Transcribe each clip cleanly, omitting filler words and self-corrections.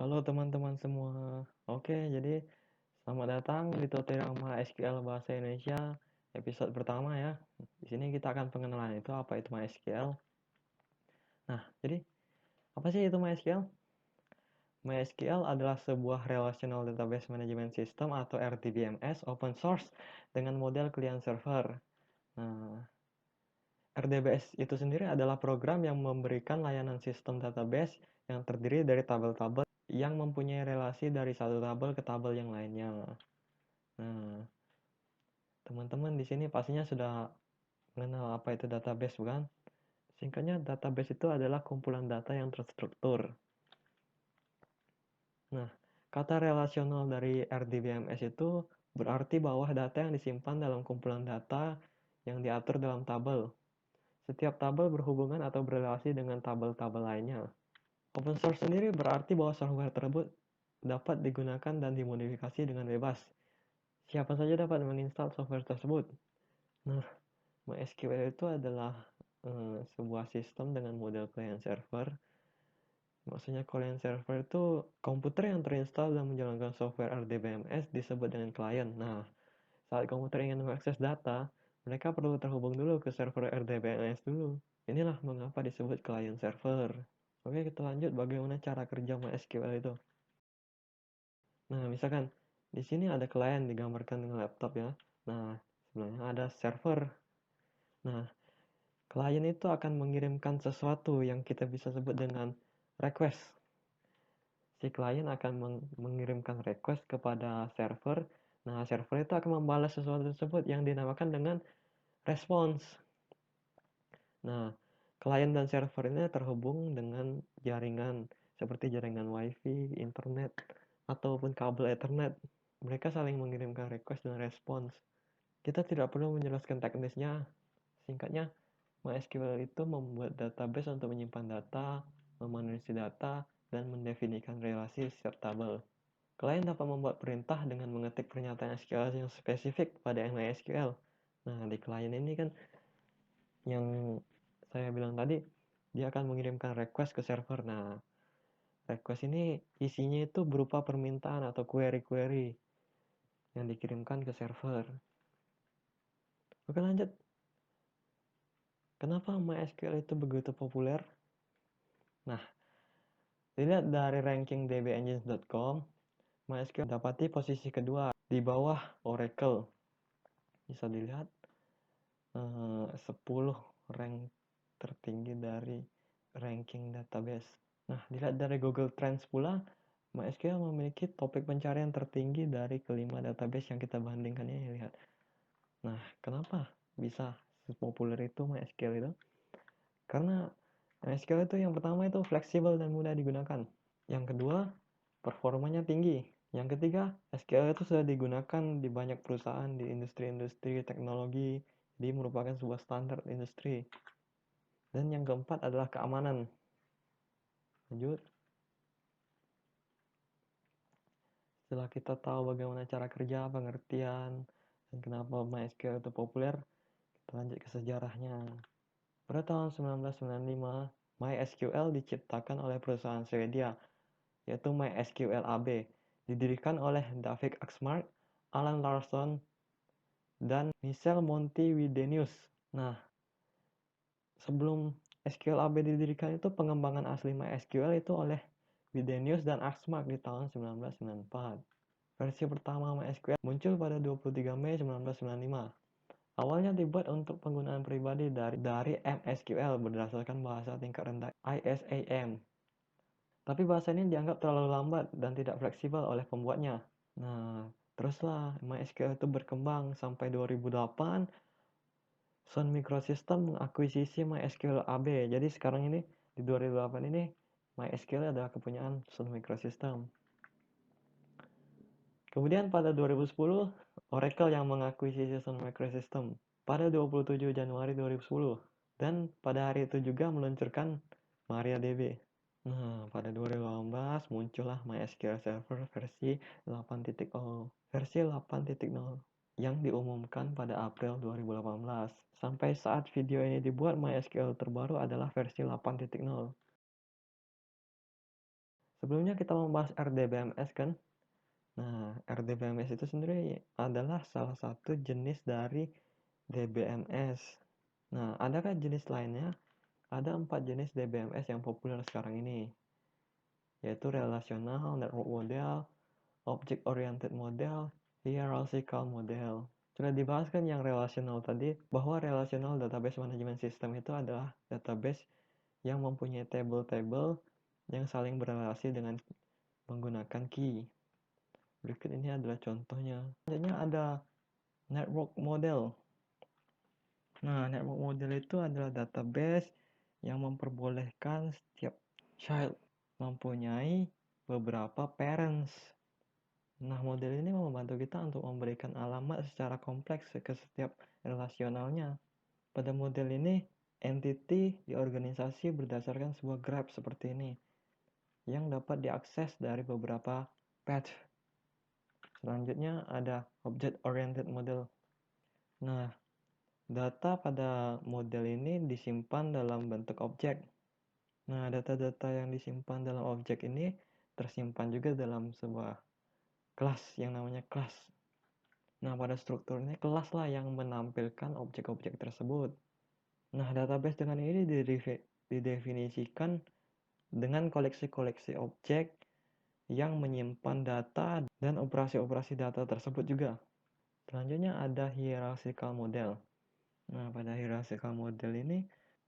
Halo teman-teman semua. Oke, jadi selamat datang di tutorial MySQL Bahasa Indonesia episode pertama ya. Di sini kita akan pengenalan itu apa itu MySQL. Nah, jadi apa sih itu MySQL? MySQL adalah sebuah Relational Database Management System atau RDBMS open source dengan model client server. Nah, RDBS itu sendiri adalah program yang memberikan layanan sistem database yang terdiri dari tabel-tabel yang mempunyai relasi dari satu tabel ke tabel yang lainnya. Nah, teman-teman di sini pastinya sudah mengenal apa itu database, bukan? Singkatnya, database itu adalah kumpulan data yang terstruktur. Nah, kata relasional dari RDBMS itu berarti bahwa data yang disimpan dalam kumpulan data yang diatur dalam tabel. Setiap tabel berhubungan atau berrelasi dengan tabel-tabel lainnya. Open source sendiri berarti bahwa software tersebut dapat digunakan dan dimodifikasi dengan bebas. Siapa saja dapat menginstal software tersebut. Nah, MySQL itu adalah sebuah sistem dengan model client server. Maksudnya client server itu komputer yang terinstall dan menjalankan software RDBMS disebut dengan client. Nah, saat komputer ingin mengakses data, mereka perlu terhubung dulu ke server RDBMS dulu. Inilah mengapa disebut client server. Oke, kita lanjut bagaimana cara kerja MySQL itu. Nah, misalkan di sini ada client digambarkan dengan laptop ya. Nah, sebenarnya ada server. Nah, klien itu akan mengirimkan sesuatu yang kita bisa sebut dengan request. Si klien akan mengirimkan request kepada server. Nah, server itu akan membalas sesuatu tersebut yang dinamakan dengan response. Nah, klien dan server ini terhubung dengan jaringan seperti jaringan WiFi, internet, ataupun kabel Ethernet. Mereka saling mengirimkan request dan response. Kita tidak perlu menjelaskan teknisnya. Singkatnya, MySQL itu membuat database untuk menyimpan data, memanage data, dan mendefinisikan relasi setiap tabel. Klien dapat membuat perintah dengan mengetik pernyataan SQL yang spesifik pada MySQL. Nah, di klien ini kan yang saya bilang tadi, dia akan mengirimkan request ke server. Nah, request ini isinya itu berupa permintaan atau query-query yang dikirimkan ke server. Oke, lanjut. Kenapa MySQL itu begitu populer? Nah, dilihat dari ranking dbengines.com, MySQL mendapati posisi kedua di bawah Oracle. Bisa dilihat 10 rank tertinggi dari ranking database. Nah, dilihat dari Google Trends pula, MySQL memiliki topik pencarian tertinggi dari kelima database yang kita bandingkan ini. Lihat. Nah, kenapa bisa sepopuler itu MySQL itu? Karena MySQL itu yang pertama itu fleksibel dan mudah digunakan. Yang kedua, performanya tinggi. Yang ketiga, SQL itu sudah digunakan di banyak perusahaan di industri-industri teknologi, jadi merupakan sebuah standar industri. Dan yang keempat adalah keamanan. Lanjut. Setelah kita tahu bagaimana cara kerja, pengertian, dan kenapa MySQL itu populer, kita lanjut ke sejarahnya. Pada tahun 1995, MySQL diciptakan oleh perusahaan Swedia, yaitu MySQL AB, didirikan oleh David Axmark, Alan Larsson, dan Michel Monti-Widenius. Nah, sebelum SQL AB didirikan itu pengembangan asli MySQL itu oleh Widenius dan Axmark di tahun 1994. Versi pertama MySQL muncul pada 23 Mei 1995. Awalnya dibuat untuk penggunaan pribadi dari MSQL berdasarkan bahasa tingkat rendah ISAM. Tapi bahasa ini dianggap terlalu lambat dan tidak fleksibel oleh pembuatnya. Nah, teruslah MySQL itu berkembang sampai 2008. Sun Microsystem mengakuisisi MySQL AB. Jadi sekarang ini di 2008 ini MySQL adalah kepunyaan Sun Microsystem. Kemudian pada 2010 Oracle yang mengakuisisi Sun Microsystem pada 27 Januari 2010 dan pada hari itu juga meluncurkan MariaDB. Nah, pada 2018 muncullah MySQL Server versi 8.0. Versi 8.0 yang diumumkan pada April 2018. Sampai saat video ini dibuat, MySQL terbaru adalah versi 8.0. Sebelumnya kita membahas RDBMS kan. Nah, RDBMS itu sendiri adalah salah satu jenis dari DBMS. Nah, adakah jenis lainnya? Ada 4 jenis DBMS yang populer sekarang ini, yaitu Relational Network Model, Object Oriented Model, Hierarchical Model. Sudah dibahas kan yang relasional tadi, bahwa Relational Database Management System itu adalah database yang mempunyai table-table yang saling berrelasi dengan menggunakan key. Berikut ini adalah contohnya. Selanjutnya ada Network Model. Nah, network model itu adalah database yang memperbolehkan setiap child mempunyai beberapa parents. Nah, model ini membantu kita untuk memberikan alamat secara kompleks ke setiap relasionalnya. Pada model ini, entity diorganisasi berdasarkan sebuah graph seperti ini, yang dapat diakses dari beberapa path. Selanjutnya ada Object Oriented Model. Nah, data pada model ini disimpan dalam bentuk objek. Nah, data-data yang disimpan dalam objek ini tersimpan juga dalam sebuah kelas yang namanya kelas. Nah, pada strukturnya kelas lah yang menampilkan objek-objek tersebut. Nah, database dengan ini didefinisikan dengan koleksi-koleksi objek yang menyimpan data dan operasi-operasi data tersebut juga. Selanjutnya ada hierarchical model. Nah, pada hierarchical model ini,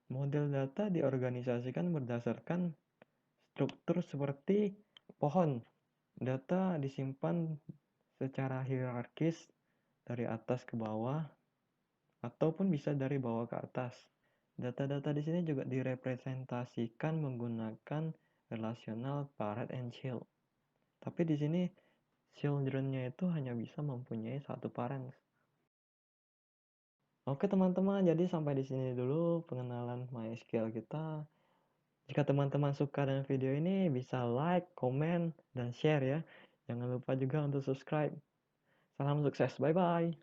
model data diorganisasikan berdasarkan struktur seperti pohon. Data disimpan secara hierarkis dari atas ke bawah, ataupun bisa dari bawah ke atas. Data-data di sini juga direpresentasikan menggunakan relasional parent and child. Tapi di sini children-nya itu hanya bisa mempunyai satu parent. Oke teman-teman, jadi sampai di sini dulu pengenalan MySQL kita. Jika teman-teman suka dengan video ini, bisa like, komen, dan share ya. Jangan lupa juga untuk subscribe. Salam sukses, bye-bye.